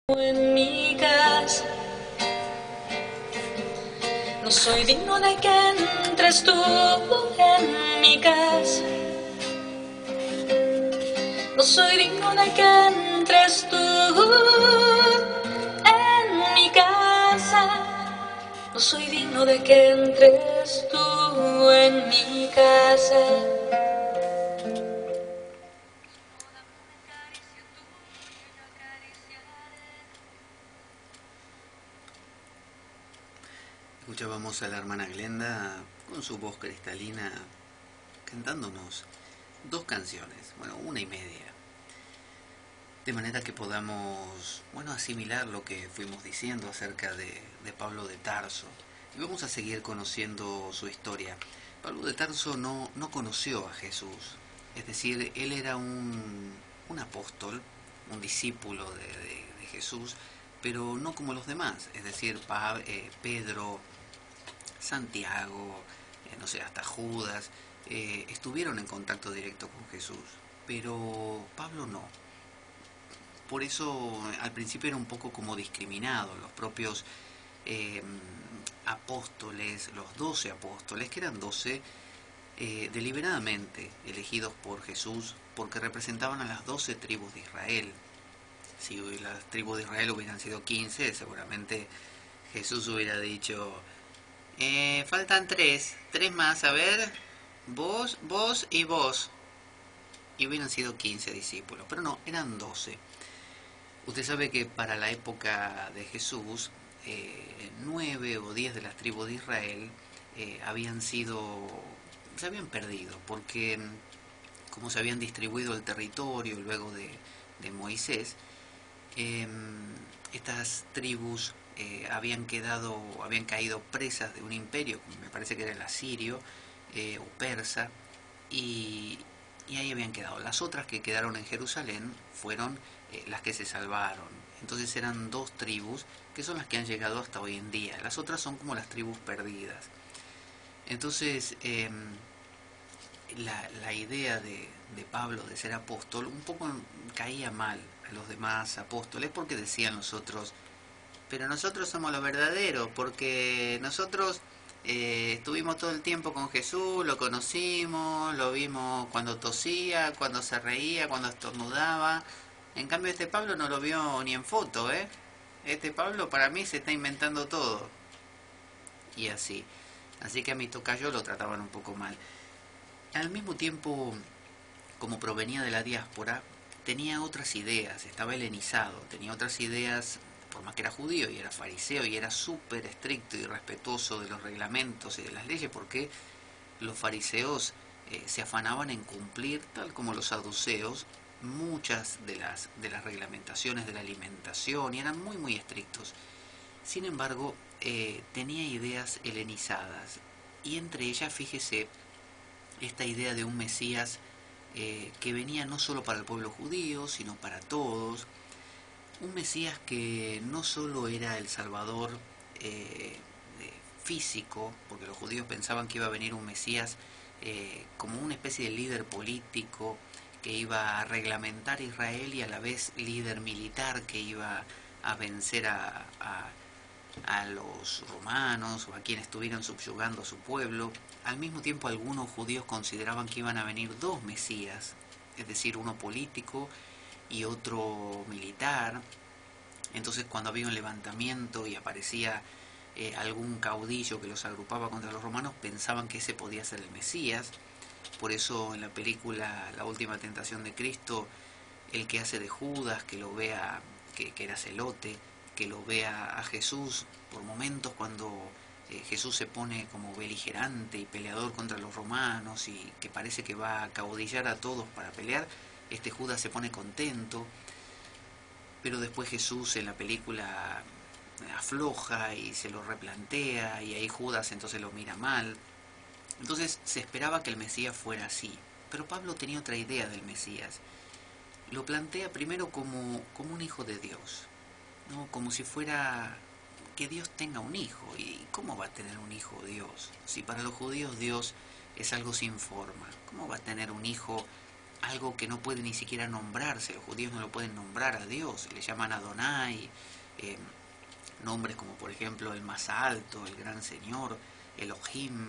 En mi casa, no soy digno de que entres tú en mi casa. No soy digno de que entres tú en mi casa. No soy digno de que entres tú en mi casa. Escuchábamos a la hermana Glenda con su voz cristalina cantándonos dos canciones, bueno, una y media, de manera que podamos, bueno, asimilar lo que fuimos diciendo acerca de Pablo de Tarso. Y vamos a seguir conociendo su historia. Pablo de Tarso no conoció a Jesús, es decir, él era un apóstol, un discípulo de Jesús, pero no como los demás, es decir, Pedro, Santiago, no sé, hasta Judas, estuvieron en contacto directo con Jesús, pero Pablo no. Por eso al principio era un poco como discriminado. Los propios eh, apóstoles, los 12 apóstoles, que eran 12 deliberadamente elegidos por Jesús porque representaban a las 12 tribus de Israel. Si las tribus de Israel hubieran sido 15, seguramente Jesús hubiera dicho, faltan tres más, a ver, vos y vos. Y hubieran sido 15 discípulos, pero no, eran 12. Usted sabe que para la época de Jesús, 9 o 10 de las tribus de Israel se habían perdido, porque como se habían distribuido el territorio luego de Moisés, eh, estas tribus habían caído presas de un imperio, me parece que era el asirio o persa, y, y ahí habían quedado. Las otras que quedaron en Jerusalén fueron las que se salvaron. Entonces eran dos tribus que son las que han llegado hasta hoy en día. Las otras son como las tribus perdidas. Entonces la idea de Pablo de ser apóstol un poco caía mal a los demás apóstoles porque decían los otros, pero nosotros somos los verdaderos, porque nosotros estuvimos todo el tiempo con Jesús, lo conocimos, lo vimos cuando tosía, cuando se reía, cuando estornudaba. En cambio este Pablo no lo vio ni en foto, ¿eh? Este Pablo para mí se está inventando todo. Y así. Así que a mi tocayo lo trataban un poco mal. Al mismo tiempo, como provenía de la diáspora, tenía otras ideas, estaba helenizado, tenía otras ideas, por más que era judío y era fariseo y era súper estricto y respetuoso de los reglamentos y de las leyes, porque los fariseos se afanaban en cumplir, tal como los saduceos, muchas de las reglamentaciones de la alimentación y eran muy muy estrictos. Sin embargo, tenía ideas helenizadas y entre ellas, fíjese, esta idea de un Mesías que venía no solo para el pueblo judío, sino para todos. Un Mesías que no solo era el Salvador físico, porque los judíos pensaban que iba a venir un Mesías como una especie de líder político que iba a reglamentar Israel y a la vez líder militar que iba a vencer a los romanos o a quienes estuvieran subyugando a su pueblo. Al mismo tiempo algunos judíos consideraban que iban a venir dos mesías, es decir, uno político y otro militar. Entonces cuando había un levantamiento y aparecía algún caudillo que los agrupaba contra los romanos, pensaban que ese podía ser el Mesías. Por eso en la película La Última Tentación de Cristo, el que hace de Judas, que lo vea, que era celote, que lo vea a Jesús por momentos cuando Jesús se pone como beligerante y peleador contra los romanos y que parece que va a caudillar a todos para pelear, este Judas se pone contento, pero después Jesús en la película afloja y se lo replantea y ahí Judas entonces lo mira mal. Entonces se esperaba que el Mesías fuera así, pero Pablo tenía otra idea del Mesías. Lo plantea primero como un hijo de Dios, ¿no? Como si fuera que Dios tenga un hijo. ¿Y cómo va a tener un hijo Dios? Si para los judíos Dios es algo sin forma, ¿cómo va a tener un hijo algo que no puede ni siquiera nombrarse. Los judíos no lo pueden nombrar a Dios, le llaman Adonai, eh, nombres como por ejemplo el más alto, el gran Señor, Elohim,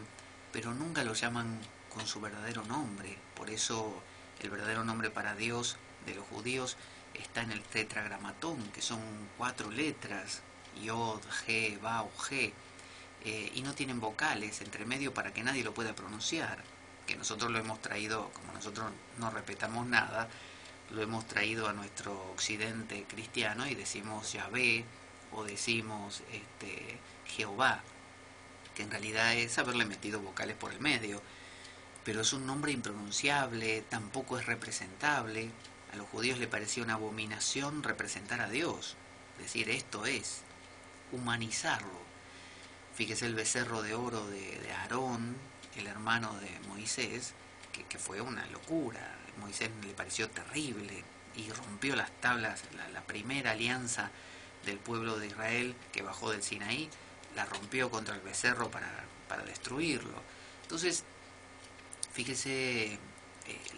pero nunca lo llaman con su verdadero nombre. Por eso el verdadero nombre para Dios de los judíos está en el tetragramatón, que son 4 letras, Yod, He, Vav, He, y no tienen vocales entre medio para que nadie lo pueda pronunciar, que nosotros lo hemos traído, como nosotros no respetamos nada, lo hemos traído a nuestro occidente cristiano y decimos Yahvé o decimos Jehová, que en realidad es haberle metido vocales por el medio, pero es un nombre impronunciable, tampoco es representable. A los judíos les parecía una abominación representar a Dios, decir esto es, humanizarlo. Fíjese el becerro de oro de Aarón, el hermano de Moisés, que fue una locura. Moisés le pareció terrible y rompió las tablas, la primera alianza del pueblo de Israel que bajó del Sinaí, la rompió contra el becerro para destruirlo. Entonces, fíjese,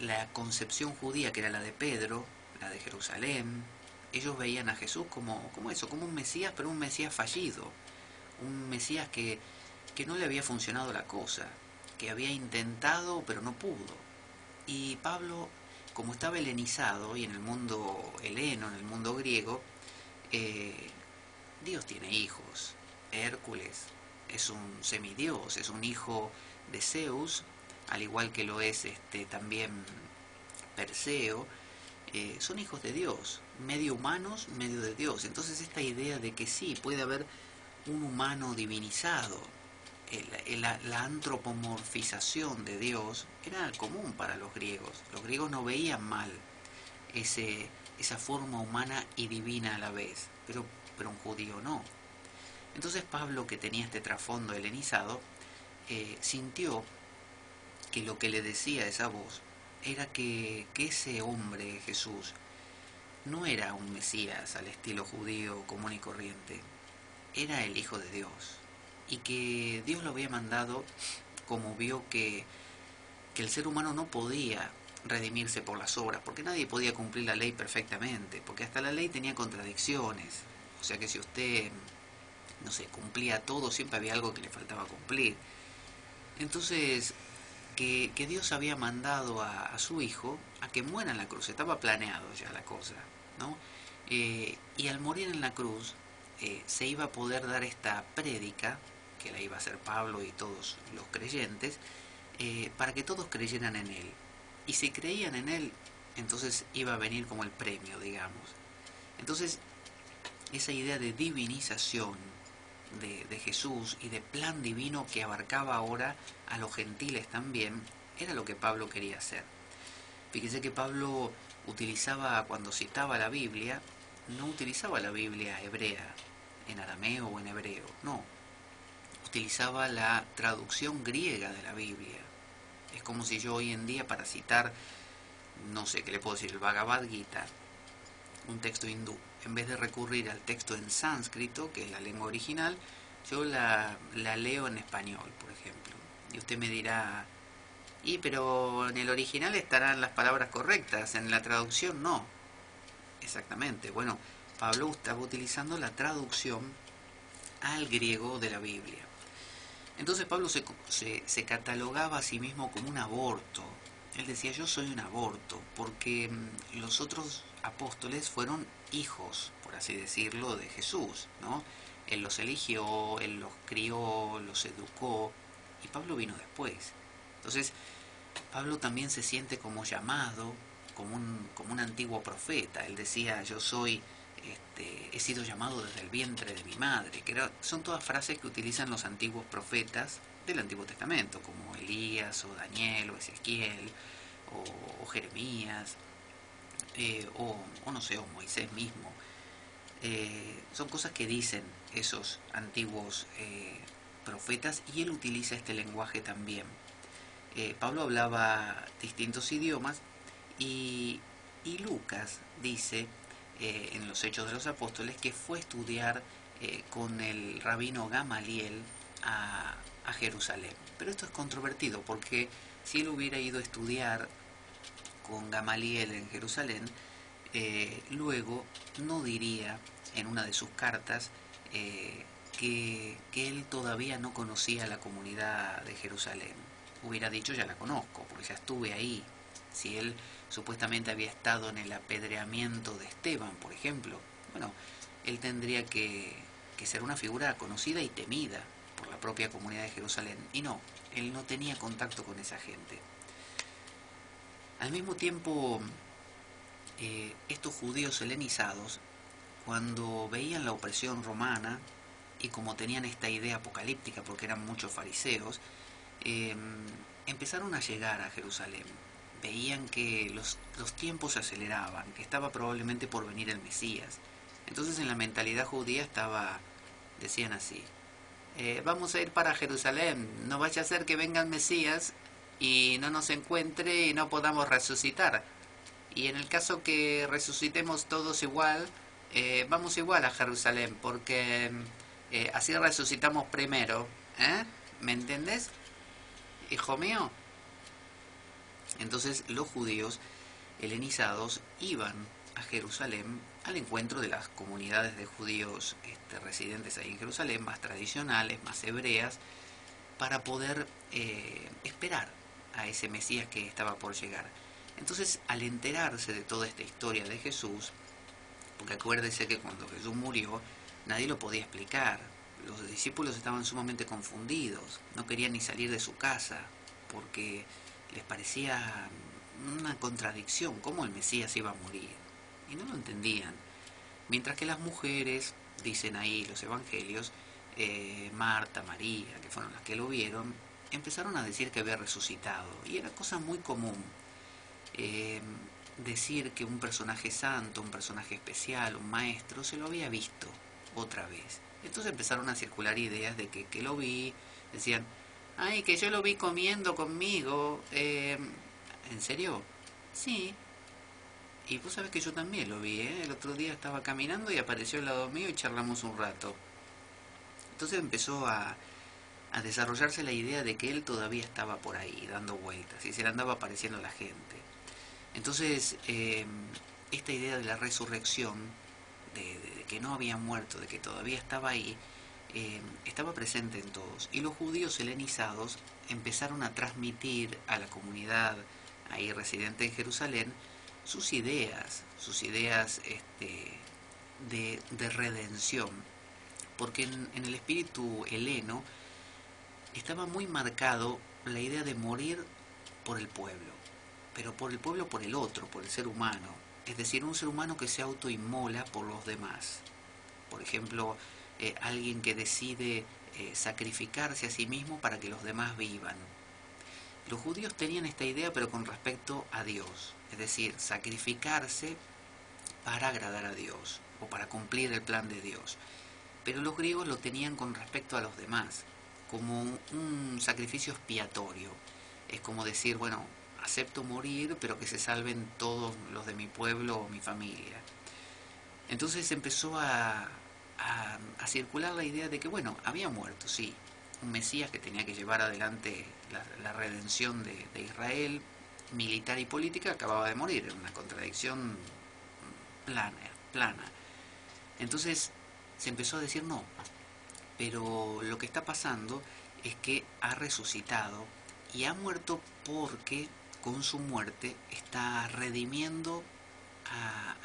la concepción judía, que era la de Pedro, la de Jerusalén, ellos veían a Jesús como eso, como un Mesías, pero un Mesías fallido, un Mesías que no le había funcionado la cosa, que había intentado pero no pudo. Y Pablo, como estaba helenizado, y en el mundo heleno, en el mundo griego, Dios tiene hijos. Hércules es un semidios, es un hijo de Zeus, al igual que lo es también Perseo. Son hijos de Dios, medio humanos, medio de Dios. Entonces esta idea de que sí, puede haber un humano divinizado, la antropomorfización de Dios era común para los griegos. Los griegos no veían mal esa forma humana y divina a la vez, pero un judío no. Entonces Pablo, que tenía este trasfondo helenizado, sintió que lo que le decía esa voz era que ese hombre, Jesús, no era un Mesías al estilo judío común y corriente, era el Hijo de Dios, y que Dios lo había mandado como vio que el ser humano no podía redimirse por las obras, porque nadie podía cumplir la ley perfectamente, porque hasta la ley tenía contradicciones. O sea que si usted, no sé, cumplía todo, siempre había algo que le faltaba cumplir. Entonces, que Dios había mandado a su hijo a que muera en la cruz, estaba planeado ya la cosa, ¿no? Y al morir en la cruz se iba a poder dar esta prédica, que la iba a hacer Pablo y todos los creyentes, para que todos creyeran en él. Y si creían en él, entonces iba a venir como el premio, digamos. Entonces, esa idea de divinización de Jesús y de plan divino que abarcaba ahora a los gentiles también, era lo que Pablo quería hacer. Fíjese que Pablo utilizaba, cuando citaba la Biblia, no utilizaba la Biblia hebrea, en arameo o en hebreo, no. Utilizaba la traducción griega de la Biblia. Es como si yo hoy en día, para citar, no sé, ¿qué le puedo decir? El Bhagavad Gita, un texto hindú, en vez de recurrir al texto en sánscrito, que es la lengua original, yo la leo en español, por ejemplo. Y usted me dirá, pero en el original estarán las palabras correctas, en la traducción no. Exactamente. Bueno, Pablo estaba utilizando la traducción al griego de la Biblia. Entonces Pablo se catalogaba a sí mismo como un aborto. Él decía, yo soy un aborto, porque los otros apóstoles fueron hijos, por así decirlo, de Jesús, ¿no? Él los eligió, él los crió, los educó, y Pablo vino después. Entonces, Pablo también se siente como llamado, como un antiguo profeta. Él decía, yo soy, he sido llamado desde el vientre de mi madre, son todas frases que utilizan los antiguos profetas del Antiguo Testamento, como Elías, o Daniel, o Ezequiel, o Jeremías, o no sé, o Moisés mismo. Son cosas que dicen esos antiguos profetas, y él utiliza este lenguaje también. Pablo hablaba distintos idiomas, y Lucas dice en los Hechos de los Apóstoles que fue a estudiar con el rabino Gamaliel a Jerusalén. Pero esto es controvertido, porque si él hubiera ido a estudiar con Gamaliel en Jerusalén, luego no diría en una de sus cartas que él todavía no conocía la comunidad de Jerusalén. Hubiera dicho, ya la conozco, porque ya estuve ahí. Si él supuestamente había estado en el apedreamiento de Esteban, por ejemplo, bueno, él tendría que ser una figura conocida y temida por la propia comunidad de Jerusalén. Y no, él no tenía contacto con esa gente. Al mismo tiempo, estos judíos helenizados, cuando veían la opresión romana, y como tenían esta idea apocalíptica, porque eran muchos fariseos, empezaron a llegar a Jerusalén. Veían que los tiempos se aceleraban, que estaba probablemente por venir el Mesías. Entonces en la mentalidad judía decían así, vamos a ir para Jerusalén, no vaya a ser que venga el Mesías y no nos encuentre y no podamos resucitar. Y en el caso que resucitemos todos igual, vamos igual a Jerusalén, porque así resucitamos primero. ¿Me entendés, hijo mío? Entonces los judíos helenizados iban a Jerusalén al encuentro de las comunidades de judíos residentes ahí en Jerusalén, más tradicionales, más hebreas, para poder esperar a ese Mesías que estaba por llegar. Entonces, al enterarse de toda esta historia de Jesús, porque acuérdese que cuando Jesús murió, nadie lo podía explicar. Los discípulos estaban sumamente confundidos, no querían ni salir de su casa, porque les parecía una contradicción, cómo el Mesías iba a morir, y no lo entendían. Mientras que las mujeres, dicen ahí los evangelios, Marta, María, que fueron las que lo vieron, empezaron a decir que había resucitado, y era cosa muy común decir que un personaje santo, un personaje especial, un maestro, se lo había visto otra vez. Entonces empezaron a circular ideas de que lo vi, decían, ay, que yo lo vi comiendo conmigo. ¿En serio? Sí. Y vos sabés que yo también lo vi, ¿eh? El otro día estaba caminando y apareció al lado mío y charlamos un rato. Entonces empezó a desarrollarse la idea de que él todavía estaba por ahí, dando vueltas, y se le andaba apareciendo a la gente. Entonces, esta idea de la resurrección, de que no había muerto, de que todavía estaba ahí, estaba presente en todos. Y los judíos helenizados empezaron a transmitir a la comunidad ahí residente en Jerusalén sus ideas de redención. Porque en el espíritu heleno estaba muy marcado la idea de morir por el pueblo, pero por el pueblo, por el otro, por el ser humano. Es decir, un ser humano que se autoinmola por los demás. Por ejemplo, alguien que decide sacrificarse a sí mismo para que los demás vivan. Los judíos tenían esta idea, pero con respecto a Dios. Es decir, sacrificarse para agradar a Dios o para cumplir el plan de Dios. Pero los griegos lo tenían con respecto a los demás, como un sacrificio expiatorio. Es como decir, bueno, acepto morir, pero que se salven todos los de mi pueblo o mi familia. Entonces empezó a circular la idea de que, bueno, había muerto, sí, un Mesías que tenía que llevar adelante la redención de Israel, militar y política, acababa de morir, era una contradicción plana. Entonces se empezó a decir no, pero lo que está pasando es que ha resucitado y ha muerto porque con su muerte está redimiendo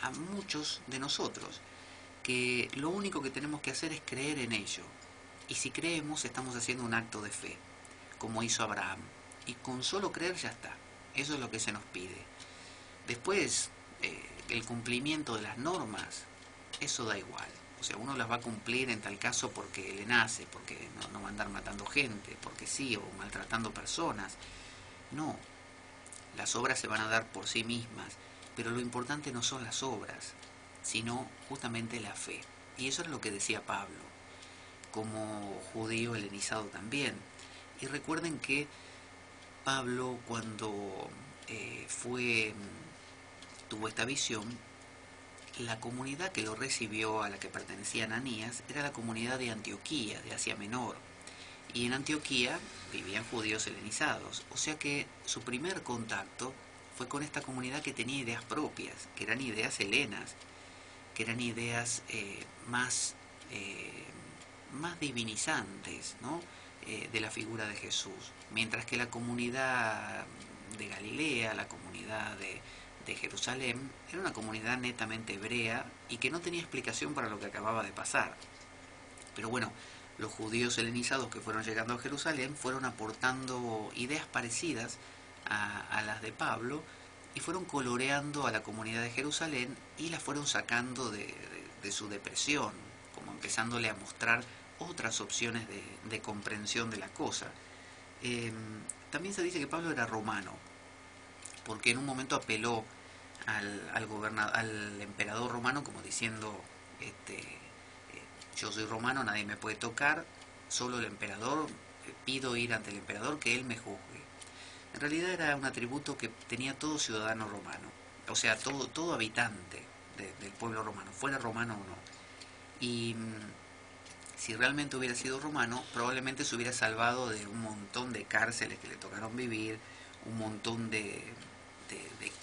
a muchos de nosotros, que lo único que tenemos que hacer es creer en ello, y si creemos estamos haciendo un acto de fe, como hizo Abraham, y con solo creer ya está. Eso es lo que se nos pide. Después, el cumplimiento de las normas, eso da igual. O sea, uno las va a cumplir en tal caso porque le nace, porque no va a andar matando gente, porque sí, o maltratando personas. No, las obras se van a dar por sí mismas, pero lo importante no son las obras, sino justamente la fe. Y eso es lo que decía Pablo, como judío helenizado también. Y recuerden que Pablo, cuando tuvo esta visión, la comunidad que lo recibió, a la que pertenecía Ananías, era la comunidad de Antioquía, de Asia Menor. Y en Antioquía vivían judíos helenizados. O sea que su primer contacto fue con esta comunidad que tenía ideas propias, que eran ideas helenas, que eran ideas más divinizantes, ¿no? De la figura de Jesús. Mientras que la comunidad de Galilea, la comunidad de Jerusalén, era una comunidad netamente hebrea y que no tenía explicación para lo que acababa de pasar. Pero bueno, los judíos helenizados que fueron llegando a Jerusalén fueron aportando ideas parecidas a las de Pablo y fueron coloreando a la comunidad de Jerusalén y la fueron sacando de su depresión, como empezándole a mostrar otras opciones de comprensión de la cosa. También se dice que Pablo era romano, porque en un momento apeló al emperador romano como diciendo, yo soy romano, nadie me puede tocar, solo el emperador, pido ir ante el emperador que él me juzgue. En realidad era un atributo que tenía todo ciudadano romano, o sea, todo habitante del pueblo romano, fuera romano o no. Y si realmente hubiera sido romano, probablemente se hubiera salvado de un montón de cárceles que le tocaron vivir, un montón de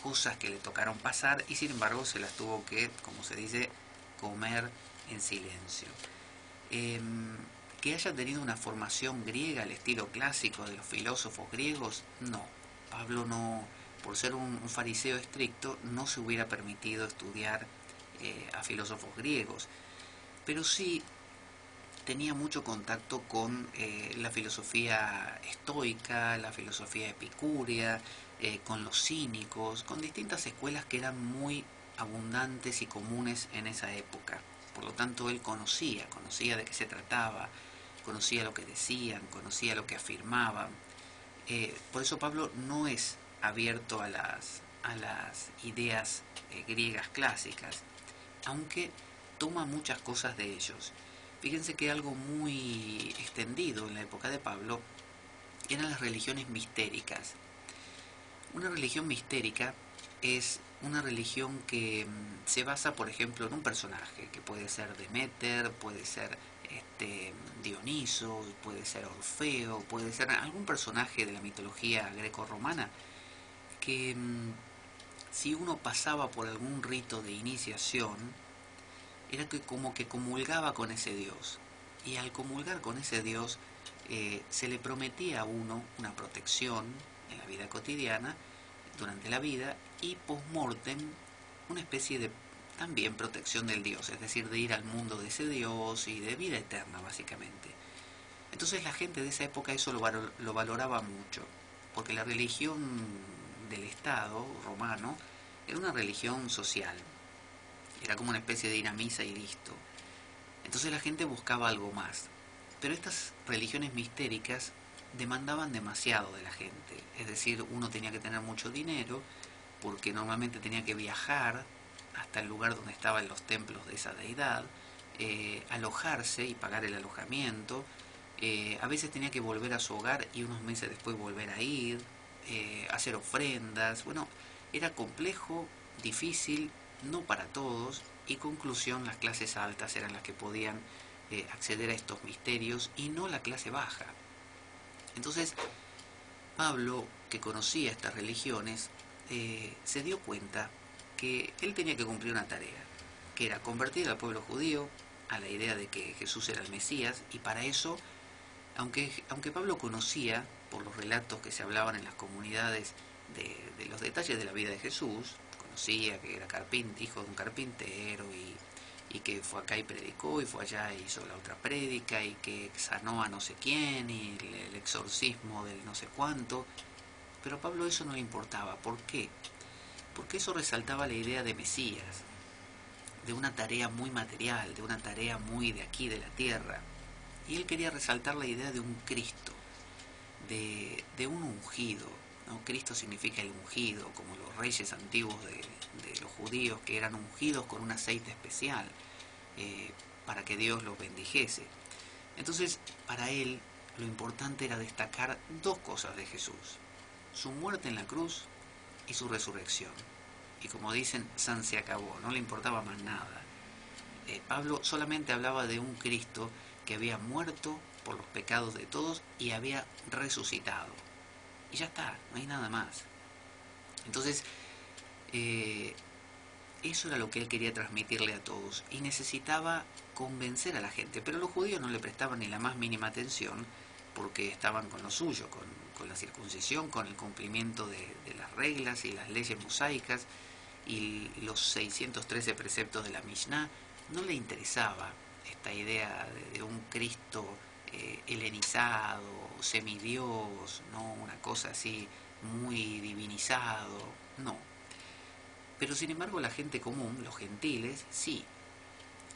cosas que le tocaron pasar, y sin embargo se las tuvo que, como se dice, comer en silencio. Que haya tenido una formación griega al estilo clásico de los filósofos griegos, no. Pablo no, por ser un fariseo estricto, no se hubiera permitido estudiar a filósofos griegos, pero sí tenía mucho contacto con la filosofía estoica, la filosofía epicúrea, con los cínicos, con distintas escuelas que eran muy abundantes y comunes en esa época. Por lo tanto, él conocía de qué se trataba, conocía lo que decían, conocía lo que afirmaban. Por eso Pablo no es abierto a las ideas griegas clásicas, aunque toma muchas cosas de ellos. Fíjense que algo muy extendido en la época de Pablo eran las religiones mistéricas. Una religión mistérica es una religión que se basa, por ejemplo, en un personaje, que puede ser Deméter, puede ser Dioniso, puede ser Orfeo, puede ser algún personaje de la mitología greco-romana, que si uno pasaba por algún rito de iniciación, era que como que comulgaba con ese Dios. Y al comulgar con ese Dios, se le prometía a uno una protección en la vida cotidiana, durante la vida, y post-mortem una especie de también protección del Dios, es decir, de ir al mundo de ese Dios y de vida eterna, básicamente. Entonces la gente de esa época eso lo valoraba mucho, porque la religión del Estado romano era una religión social, era como una especie de ir a misa y listo. Entonces la gente buscaba algo más. Pero estas religiones mistéricas demandaban demasiado de la gente. Es decir, uno tenía que tener mucho dinero, porque normalmente tenía que viajar hasta el lugar donde estaban los templos de esa deidad, alojarse y pagar el alojamiento. A veces tenía que volver a su hogar y unos meses después volver a ir, hacer ofrendas. Bueno, era complejo, difícil, no para todos, y conclusión, las clases altas eran las que podían acceder a estos misterios y no la clase baja. Entonces, Pablo, que conocía estas religiones, se dio cuenta que él tenía que cumplir una tarea, que era convertir al pueblo judío a la idea de que Jesús era el Mesías, y para eso, aunque Pablo conocía, por los relatos que se hablaban en las comunidades, de los detalles de la vida de Jesús, conocía que era hijo de un carpintero y que fue acá y predicó, y fue allá y hizo la otra prédica, y que sanó a no sé quién, y el exorcismo del no sé cuánto. Pero a Pablo eso no le importaba. ¿Por qué? Porque eso resaltaba la idea de Mesías, de una tarea muy material, de una tarea muy de aquí, de la tierra. Y él quería resaltar la idea de un Cristo, de un ungido, ¿no? Cristo significa el ungido, como los reyes antiguos de los judíos, que eran ungidos con un aceite especial para que Dios los bendijese. Entonces, para él, lo importante era destacar dos cosas de Jesús: su muerte en la cruz y su resurrección. Y como dicen, san se acabó, no le importaba más nada. Pablo solamente hablaba de un Cristo que había muerto por los pecados de todos y había resucitado. Y ya está, no hay nada más. Entonces, eso era lo que él quería transmitirle a todos y necesitaba convencer a la gente, pero los judíos no le prestaban ni la más mínima atención porque estaban con lo suyo, con la circuncisión, con el cumplimiento de las reglas y las leyes mosaicas y los 613 preceptos de la Mishnah. No le interesaba esta idea de un Cristo helenizado, semidios, no una cosa así muy divinizado, no. Pero sin embargo la gente común, los gentiles, sí,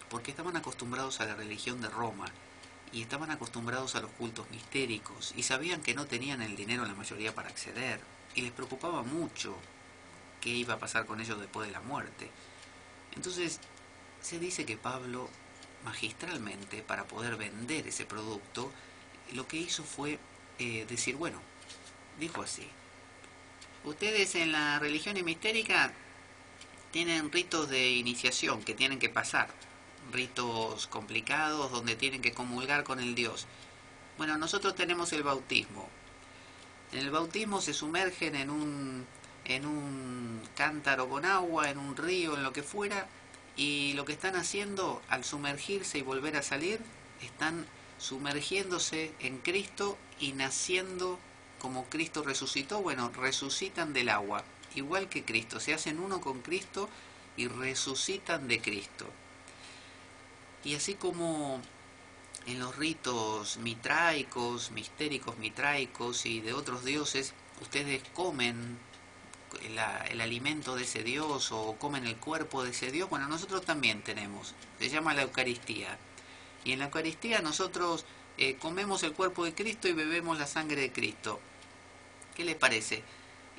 porque estaban acostumbrados a la religión de Roma y estaban acostumbrados a los cultos mistéricos y sabían que no tenían el dinero la mayoría para acceder y les preocupaba mucho qué iba a pasar con ellos después de la muerte. Entonces se dice que Pablo magistralmente, para poder vender ese producto, lo que hizo fue decir, bueno, dijo así: ustedes en la religión mistérica tienen ritos de iniciación que tienen que pasar, ritos complicados donde tienen que comulgar con el Dios. Bueno, nosotros tenemos el bautismo. En el bautismo se sumergen en un cántaro con agua, en un río, en lo que fuera, y lo que están haciendo al sumergirse y volver a salir, están sumergiéndose en Cristo y naciendo como Cristo resucitó. Bueno, resucitan del agua, igual que Cristo, se hacen uno con Cristo y resucitan de Cristo. Y así como en los ritos mitraicos, mistéricos mitraicos y de otros dioses, ustedes comen el alimento de ese dios o comen el cuerpo de ese dios, bueno, nosotros también tenemos, se llama la Eucaristía. Y en la Eucaristía nosotros comemos el cuerpo de Cristo y bebemos la sangre de Cristo. ¿Qué les parece?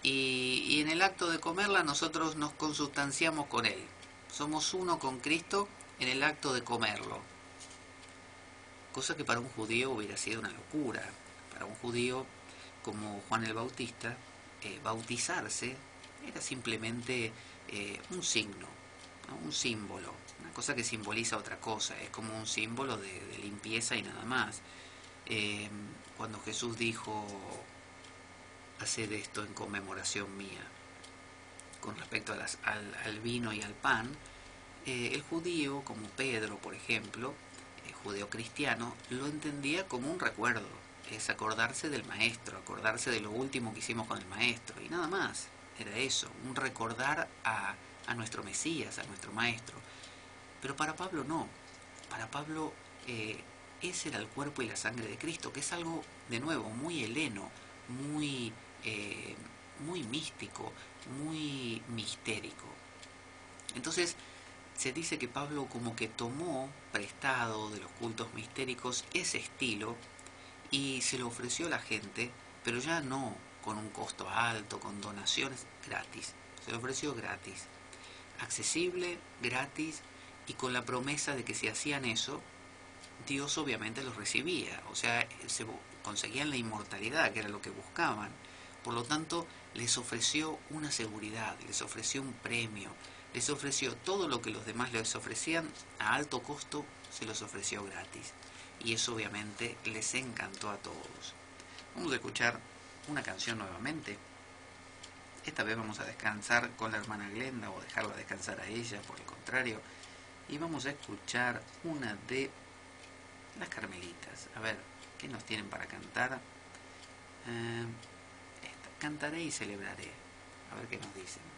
Y en el acto de comerla nosotros nos consustanciamos con Él. Somos uno con Cristo en el acto de comerlo. Cosa que para un judío hubiera sido una locura. Para un judío como Juan el Bautista, bautizarse era simplemente un signo, ¿no? Un símbolo, una cosa que simboliza otra cosa, es como un símbolo de limpieza y nada más. Cuando Jesús dijo: haced esto en conmemoración mía, con respecto al vino y al pan, el judío, como Pedro por ejemplo, judeo cristiano, lo entendía como un recuerdo, es acordarse del maestro, acordarse de lo último que hicimos con el maestro, y nada más, era eso, un recordar a nuestro Mesías, a nuestro maestro. Pero para Pablo no, para Pablo ese era el cuerpo y la sangre de Cristo, que es algo, de nuevo, muy heleno, muy, muy místico, muy mistérico. Entonces, se dice que Pablo como que tomó prestado de los cultos mistéricos ese estilo y se lo ofreció a la gente, pero ya no con un costo alto, con donaciones, gratis. Se lo ofreció gratis, accesible, gratis, y con la promesa de que si hacían eso, Dios obviamente los recibía. O sea, se conseguían la inmortalidad, que era lo que buscaban. Por lo tanto, les ofreció una seguridad, les ofreció un premio, les ofreció todo lo que los demás les ofrecían a alto costo, se los ofreció gratis. Y eso obviamente les encantó a todos. Vamos a escuchar una canción nuevamente. Esta vez vamos a descansar con la hermana Glenda, o dejarla descansar a ella, por el contrario. Y vamos a escuchar una de las Carmelitas. A ver, ¿qué nos tienen para cantar? Esta, Cantaré y celebraré. A ver qué nos dicen.